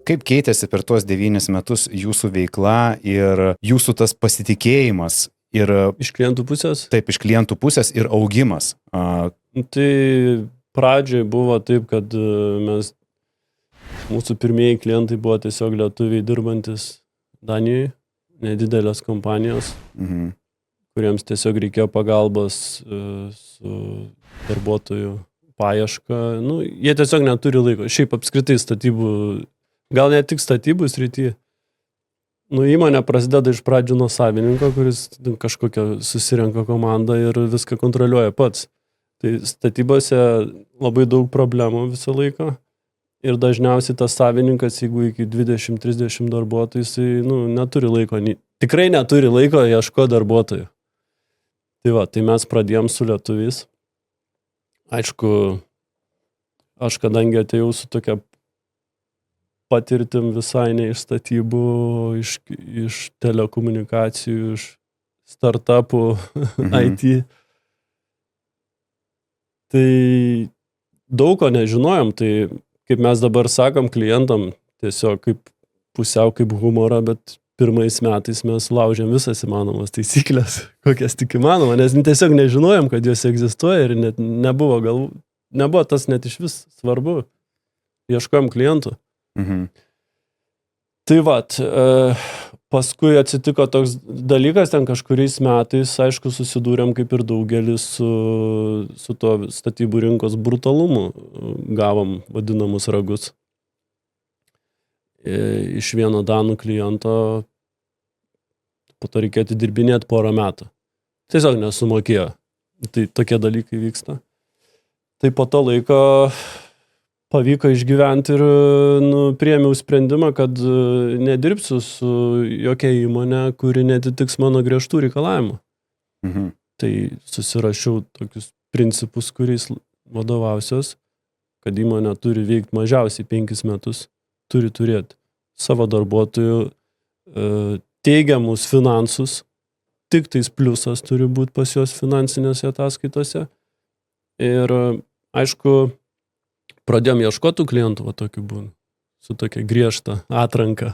Kaip keitėsi per tuos 9 metus jūsų veikla ir jūsų tas pasitikėjimas ir Iš klientų pusės? taip, iš klientų pusės ir augimas? Tai pradžioj buvo taip, kad mūsų pirmieji klientai buvo tiesiog lietuviai dirbantis Danijoje, nedidelės kompanijos, kuriems tiesiog reikėjo pagalbos su darbuotojų paieška. Jie tiesiog neturi laiko. Šiaip apskritai statybų, gal ne tik statybų srity. Įmonė prasideda iš pradžių nuo savininko, kuris kažkokią susirenka komandą ir viską kontroliuoja pats. Tai statybose labai daug problemų visą laiką. Ir dažniausiai tas savininkas, jeigu iki 20-30 darbuotojų, jisai neturi laiko, tikrai neturi laiko ieško darbuotojų. Tai mes pradėjom su lietuviais. Aišku, aš kadangi atėjau su tokia patirtim visai ne iš statybų, iš telekomunikacijų, iš startupų, IT. Tai daug ko nežinojom, tai kaip mes dabar sakom klientam, tiesiog pusiau kaip humorą, bet pirmais metais mes laužėm visas įmanomas taisyklės, kokias tik įmanoma, nes tiesiog nežinojom, kad jos egzistuoja ir net nebuvo tas net iš vis svarbu. Ieškojom klientų. Tai paskui atsitiko toks dalykas, ten kažkuriais metais, aišku, susidūrėm kaip ir daugelis su to statybų rinkos brutalumu, gavom vadinamus ragus. Iš vieno danų kliento po to reikėjo atidirbinėti porą metų. Tiesiog nesumokėjo. Tai tokie dalykai vyksta. Tai po to laiko pavyko išgyventi ir priėmiau sprendimą, kad nedirbsiu su jokia įmonė, kuri netitiks mano griežtų reikalavimų. Tai susirašiau tokius principus, kuriais vadovausios, kad įmonė turi veikti mažiausiai 5 metus, turi turėti savo darbuotojų teigiamus finansus, tik tais pliusas turi būti pas juos finansinėse ataskaitose. Ir aišku, pradėjom ieškoti klientų tokiu būdu, su tokia griežta atranka.